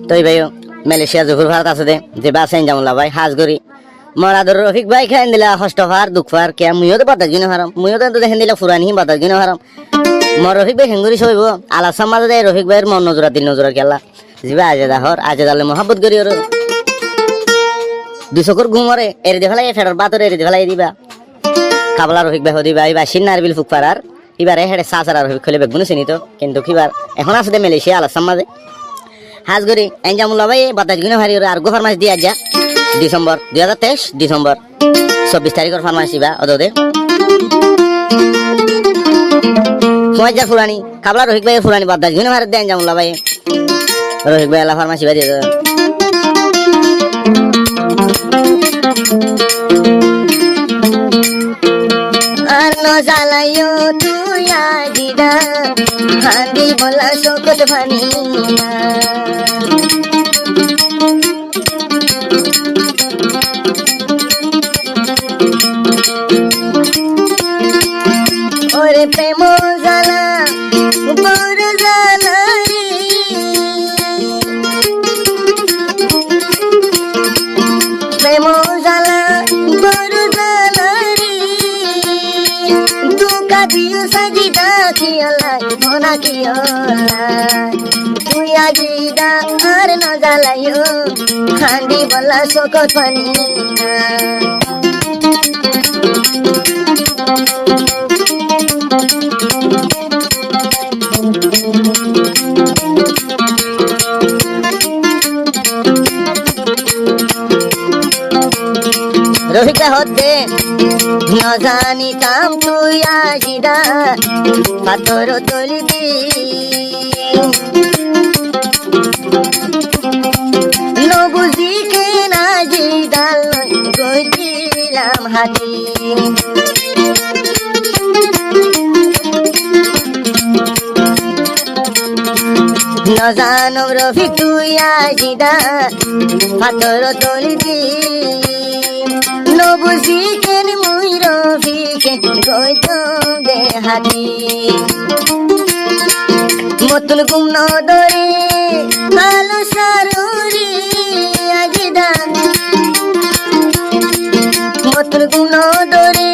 তই ভাই মালয়েশিয়া জহুর ভারত আছে দে যে বাসাইন জামলা ভাই হাজ করি মরাদর রফিক ভাই খাই দিলা হস্তফার দুঃখফার কে মুইও তো বাতাস গিনে হারাম মুইও তো দেখেন দিলা ফুরানি বাতাস গিনে হারাম মর রফিক ভাই হেঙ্গুরি সইব আলা সমাজ দেয় রফিক ভাইয়ের মন নজরা দিল নজরা খেলা জিবা আজে দালে মহাব্বত করি ওর দুই চকুর ঘুমরে এরি দিয়ে ফেলাই ফেটার বাতরে এরি দিয়ে ফেলাই দিবা কাবলা রফিক ভাই দিবা এবার সিন্নার বিল ফুক পারার এবারে হেডে সাসারা রফিক খুলে বেগুন চিনিত কিন্তু কিবার এখন আছে দে মালয়েশিয়া আলা সমাজে হাজ করি এনজামুল্লাহ ভাই বাতাস গিনে হারি আর গো ফরমাইশ দিয়া যা ডিসেম্বর 2023 ডিসেম্বর 24 তারিখের ফরমাইশ দিবা ওদে মজা ফুরানি কাবলা রফিক ভাই ফুরানি বাতাস গিনে হারি দেন এনজামুল্লাহ ভাই রফিক ভাই আলা ফরমাইশ দিবা দিয়ে আর নজালায়ো তুই আজিদা হান্দি বলা শোকত ভানি ওরে প্রেম জ্বালা বড় জ্বালা রে প্রেম জ্বালা বড় জ্বালা রে দুকা দিও সাজিদা কিয়ালাই মনা কিয়ালাই তুই আজিদা আর ন জ্বালাইও খান্দি বলা শোকত পানি রফিক হতে নজানিতাম তুই আজিদা পাথর তলিবি নবুঝি কে নাজিদা গইছিলাম হাতি নজানো রফিক তুই আজিদা পাথর তলিবি নবুঝি কেন মুই রফিকে গইতো দে হাতি মতুল গুম নদরে ভালো সারুরি আজিদা মতুল গুম নদরে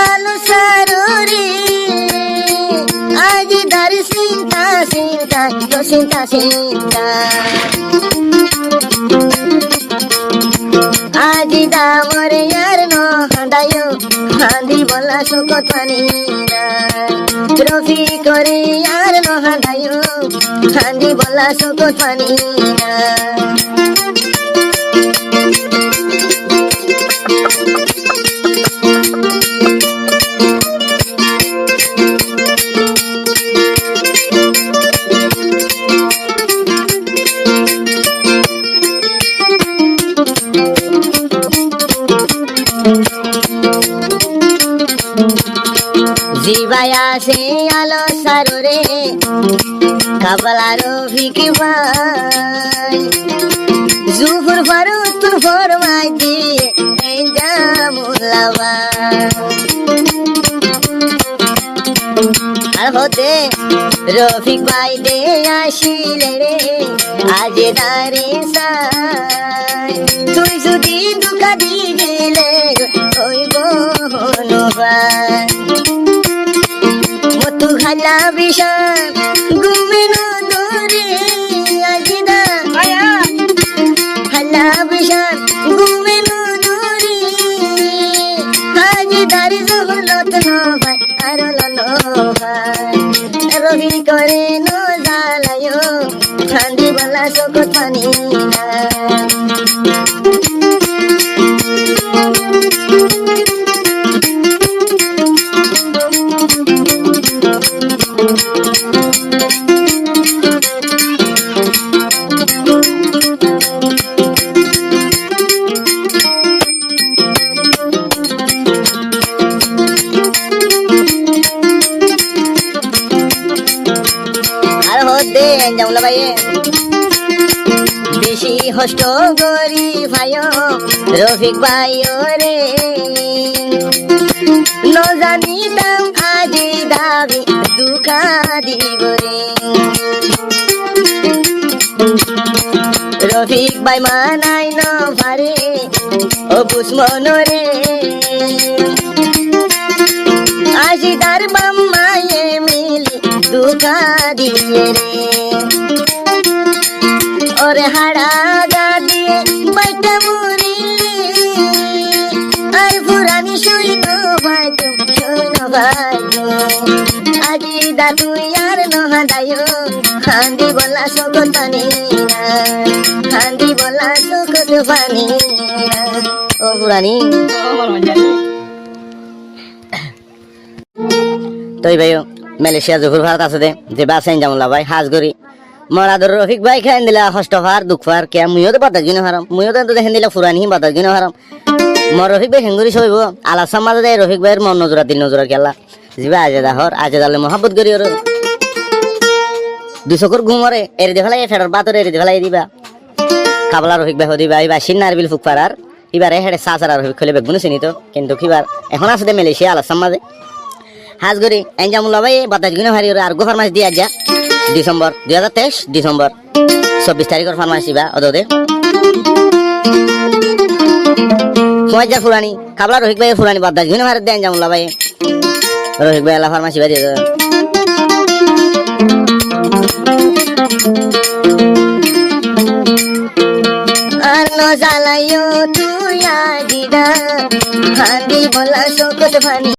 আলো সারুরি আজিদার চিন্তা চিন্তা চিন্তা চিন্তা আজিদা মরে আর ন হাঁদায়ো হাঁদি বলা শোকত পানি রফি করে আর ন হাঁদায়ো হাঁদি বলা শোকত পানি জিবায়া সে আলো সাররে কাবলা রফিক ভাই জুফর ফারুক ফরমাই দিয়ে এনজামুল্লাহ ভাই আর হতে রফিক ভাই দে আসিলে রে আজ দারে সাই তুই যদি দুঃখা দিলে ওই বহনু ভাই মতু খালা বিষান ঘুমে নদরে আজিদা খালা বিষান ঘুমে নদরে আজিদার জহলত ন ভাই আর লন ভাই রবি করে ন জ্বালায়ো খান্দি বলা শোকত পানি বেশি হষ্ট গরি ভাই রফিক ভাই রে ন জানিতাম আজি দাবি দুঃখা দিব রে রফিক ভাই মানাই ন পারে ও বুঝমন রে আজি তার বাম্মায়ে মিলি দুকা দিয়ে রে ওরে হাড়া গা দিয়ে বাইটা মুরিলি আর পুরানি সৈন্য ভাইতো আজি দাদু ইয়ার নহাদায়ো হান্দি বলা সকত পানি না হান্দি বলা সকত পানি না ও পুরানি তই ভাই মালয়েশিয়া জহুর ভারত আছে দে যে বাসেন জামলা ভাই হাজগরি মরাদর রফিক ভাই খাই দিলা হস্তফার দুঃখফার কে মুইও তো বাতাস গিনে হারাম মুইও তো দেখেন দিলা ফুরানি বাতাস গিনে হারাম মর রফিক ভাই হেঙ্গুরি সইব আলা সমাজে দেয় রফিক ভাইয়ের মন নজরা দিল নজরা খেলা জিবা আজেদা হর আজেদালে মহাব্বত করি ওর দুশকর ঘুমরে এরি দে ফেলাই ফেডার বাতরে এরি দে ফেলাই দিবা কাবলা রফিক ভাই দিবা এবার সিন্নার বিল ফুকপারার এবারে হেডে সাসার রফিক খলে বেগুন চিনিত কিন্তু কিবার এখন আছে দে মালয়েশিয়া আলা সমাজে হাজগরি এনজামুল্লা ভাই বাতাস গিনে হারি আর গো ফার্মাসি দিয়া যা ডিসেম্বর 2023 ডিসেম্বর 24 তারিখের ফার্মাসি বা ওদে মজা ফুরানি কাবলা রফিক ভাই ফুরানি বাতাস গিনে হারি দেন জামুল্লা ভাই রফিক ভাই আলা ফার্মাসি বা দিয়ে আর ন জ্বালাইও তুই দিদা হান্দি বলা সকত ফানি